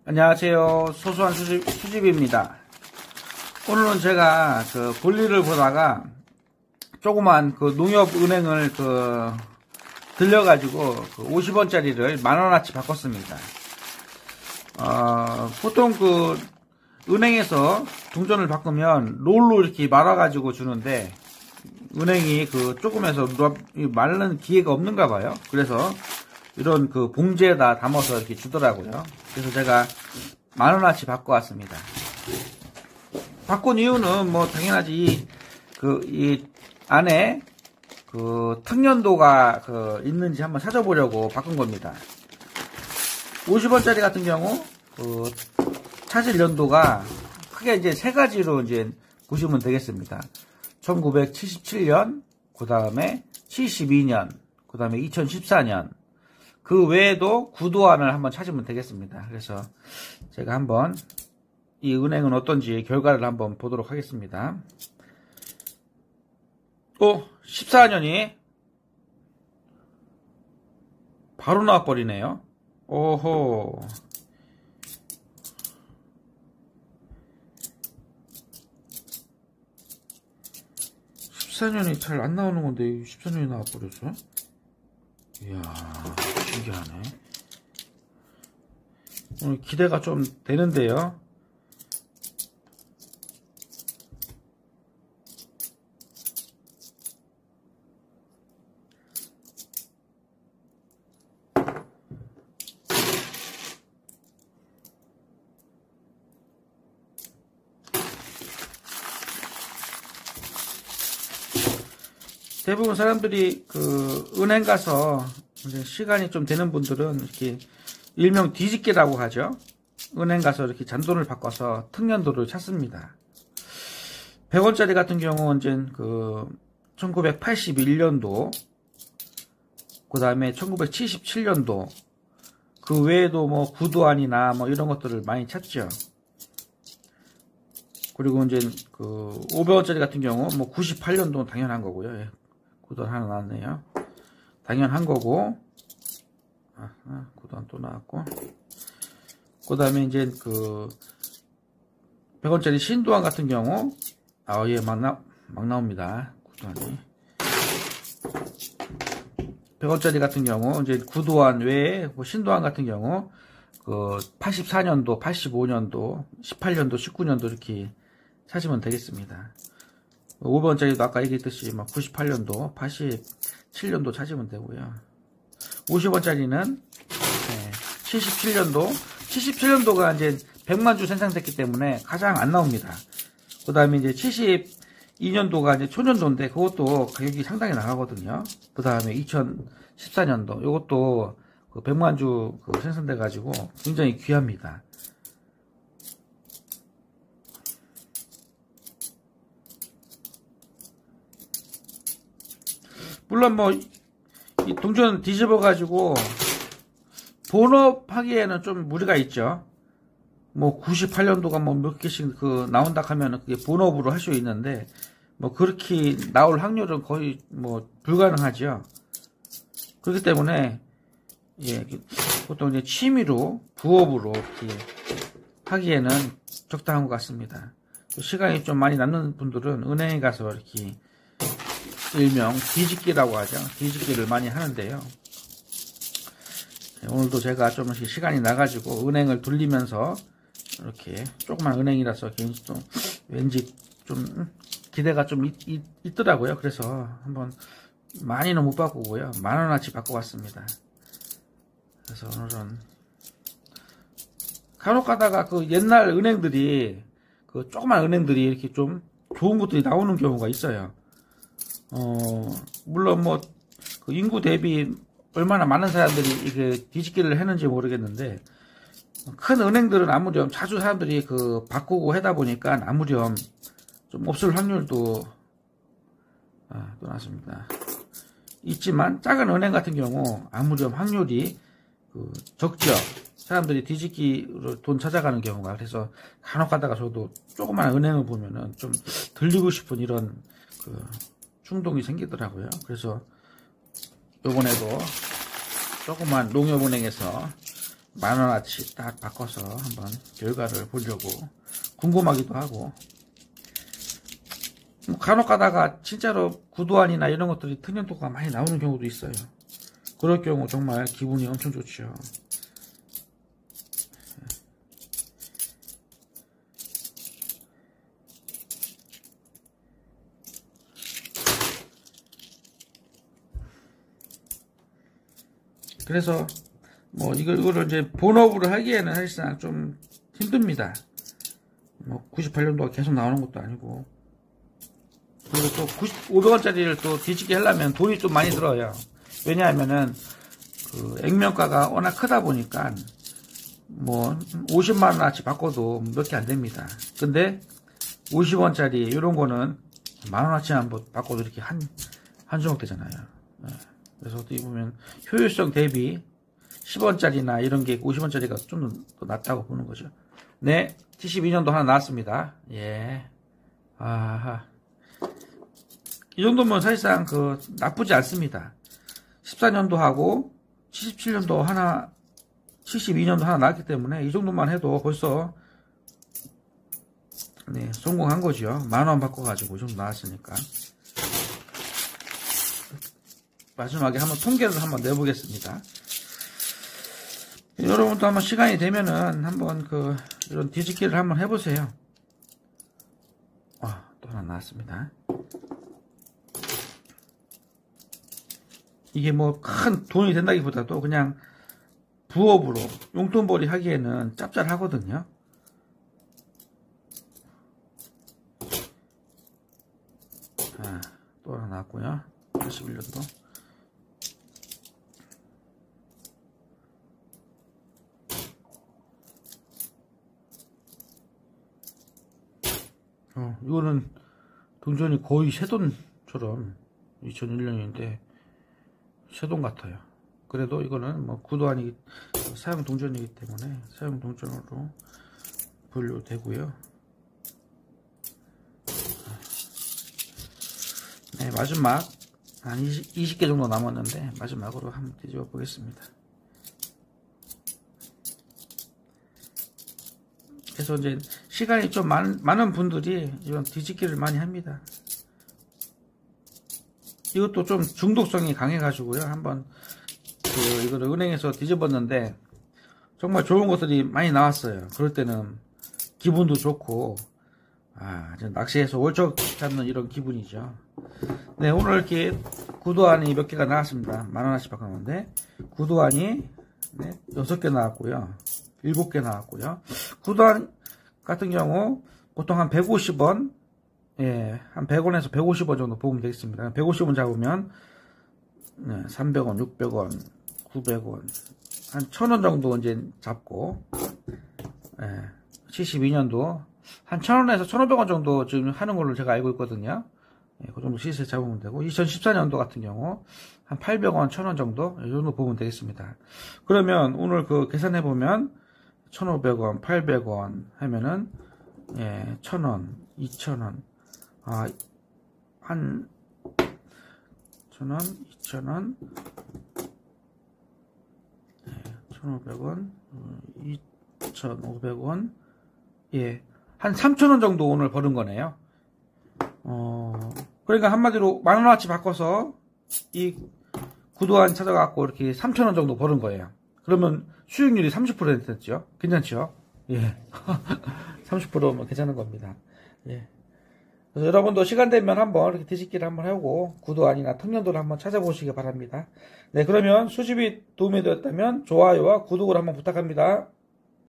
안녕하세요. 소소한 수집입니다. 오늘은 제가 볼일을 보다가 조그만 농협은행을 들려가지고 50원짜리를 만원어치 바꿨습니다. 보통 은행에서 동전을 바꾸면 롤로 이렇게 말아가지고 주는데 은행이 조금해서 말르는 기회가 없는가 봐요. 그래서 이런 봉지에다 담아서 이렇게 주더라고요. 그래서 제가 만원어치 바꿔왔습니다. 바꾼 이유는 당연하지 이 안에 탕연도가 있는지 한번 찾아보려고 바꾼 겁니다. 50원짜리 같은 경우 차질 연도가 크게 이제 세 가지로 이제 보시면 되겠습니다. 1977년, 그 다음에 72년, 그 다음에 2014년. 그 외에도 구도안을 한번 찾으면 되겠습니다. 그래서 제가 한번 이 은행은 어떤지 결과를 한번 보도록 하겠습니다. 14년이 바로 나와버리네요. 오호. 14년이 잘 안 나오는 건데 14년이 나와버렸어? 이야, 신기하네. 오늘 기대가 좀 되는데요. 대부분 사람들이 은행 가서 이제 시간이 좀 되는 분들은 이렇게 일명 뒤집기라고 하죠. 은행 가서 이렇게 잔돈을 바꿔서 특연도를 찾습니다. 100원짜리 같은 경우는 이제 1981년도, 그 다음에 1977년도, 그 외에도 구도안이나 이런 것들을 많이 찾죠. 그리고 이제 500원짜리 같은 경우 98년도는 당연한 거고요. 예. 구도안 하나 나왔네요. 당연한 거고, 구도안 또 나왔고, 그 다음에 이제 100원짜리 신도안 같은 경우, 예, 막 나옵니다. 구도안이. 100원짜리 같은 경우, 이제 구도안 외에, 신도안 같은 경우, 84년도, 85년도, 18년도, 19년도 이렇게 찾으면 되겠습니다. 500원짜리도 아까 얘기했듯이 98년도, 87년도 찾으면 되고요. 50원짜리는 77년도, 77년도가 이제 100만 주 생산됐기 때문에 가장 안 나옵니다. 그 다음에 이제 72년도가 이제 초년도인데 그것도 가격이 상당히 나가거든요. 그 다음에 2014년도, 이것도 100만 주 생산돼 가지고 굉장히 귀합니다. 물론 이 동전 뒤집어 가지고 본업하기에는 좀 무리가 있죠. 98년도가 몇 개씩 나온다 하면은 그게 본업으로 할 수 있는데 그렇게 나올 확률은 거의 불가능하죠. 그렇기 때문에 예, 보통 이제 취미로 부업으로 이렇게 하기에는 적당한 것 같습니다. 시간이 좀 많이 남는 분들은 은행에 가서 이렇게 일명 뒤집기라고 하죠. 뒤집기를 많이 하는데요. 오늘도 제가 좀 시간이 나가지고 은행을 돌리면서 이렇게 조그만 은행이라서 왠지 좀 기대가 좀 있더라고요. 그래서 한번 많이는 못 바꾸고요. 만원어치 바꿔봤습니다. 그래서 오늘은 간혹 가다가 옛날 은행들이 조그만 은행들이 이렇게 좀 좋은 것들이 나오는 경우가 있어요. 물론 인구 대비 얼마나 많은 사람들이 이게 뒤집기를 했는지 모르겠는데 큰 은행들은 아무렴 자주 사람들이 바꾸고 하다 보니까 아무렴 좀 없을 확률도 또 나왔습니다. 있지만 작은 은행 같은 경우 아무렴 확률이 적죠. 사람들이 뒤집기로 돈 찾아가는 경우가. 그래서 간혹 가다가 저도 조그만 은행을 보면은 좀 들리고 싶은 이런 충동이 생기더라고요. 그래서 요번에도 조그만 농협은행에서 만원어치 딱 바꿔서 한번 결과를 보려고 궁금하기도 하고, 뭐 간혹 가다가 진짜로 구도안이나 이런 것들이 특연도가 많이 나오는 경우도 있어요. 그럴 경우 정말 기분이 엄청 좋죠. 그래서 뭐 이거를 이제 본업으로 하기에는 사실상 좀 힘듭니다. 뭐 98년도가 계속 나오는 것도 아니고, 그리고 또 500원짜리를 또 뒤집게 하려면 돈이 좀 많이 들어요. 왜냐하면은 그 액면가가 워낙 크다 보니까 뭐 50만원어치 바꿔도 몇 개 안 됩니다. 근데 50원짜리 이런 거는 만원어치만 바꿔도 이렇게 한 주먹 되잖아요. 그래서 어떻게 보면 효율성 대비 10원짜리나 이런 게 50원짜리가 좀 더 낫다고 보는 거죠. 네, 72년도 하나 나왔습니다. 예. 아하. 이 정도면 사실상 그 나쁘지 않습니다. 14년도하고 77년도 하나, 72년도 하나 나왔기 때문에 이 정도만 해도 벌써 네, 성공한 거죠. 만원 바꿔가지고 이 정도 나왔으니까. 마지막에 한번 통계를 한번 내보겠습니다. 여러분도 한번 시간이 되면은 한번 이런 뒤집기를 한번 해보세요. 또 하나 나왔습니다. 이게 뭐 큰 돈이 된다기보다도 그냥 부업으로 용돈벌이 하기에는 짭짤하거든요. 또 하나 나왔고요. 81년도. 이거는 동전이 거의 새돈처럼 2001년인데 새돈 같아요. 그래도 이거는 뭐 구도안이 사용 동전이기 때문에 사용 동전으로 분류되고요. 네, 마지막 한 20개 정도 남았는데 마지막으로 한번 뒤집어 보겠습니다. 그래서 이제 시간이 좀 많은 분들이 이런 뒤집기를 많이 합니다. 이것도 좀 중독성이 강해가지고요. 한번 이거를 은행에서 뒤집었는데 정말 좋은 것들이 많이 나왔어요. 그럴 때는 기분도 좋고, 낚시해서 월척 잡는 이런 기분이죠. 네, 오늘 이렇게 구도안이 몇 개가 나왔습니다. 만원어치 바꿨는데 구도안이 6개 나왔고요. 7개 나왔고요. 구도안 같은 경우 보통 한 150원, 한 100원에서 150원 정도 보면 되겠습니다. 150원 잡으면 300원, 600원, 900원, 한 1000원 정도 이제 잡고, 72년도 한 1000원에서 1500원 정도 지금 하는 걸로 제가 알고 있거든요. 그 정도 시세 잡으면 되고, 2014년도 같은 경우 한 800원, 1000원 정도 이 정도 보면 되겠습니다. 그러면 오늘 계산해 보면 1500원, 800원 하면은 1000원, 2000원, 한 1000원, 2000원, 1500원, 2500원, 한 3000원 정도 오늘 버는 거네요. 그러니까 한마디로 만원어치 바꿔서 이 구도안 찾아갖고 이렇게 3000원 정도 버는 거예요. 그러면 수익률이 30%였죠. 괜찮죠? 30%면 괜찮은 겁니다. 그래서 여러분도 시간 되면 한번 이렇게 뒤집기를 한번 하고 구도안이나 특연도를 한번 찾아보시기 바랍니다. 네, 그러면 수집이 도움이 되었다면 좋아요와 구독을 한번 부탁합니다.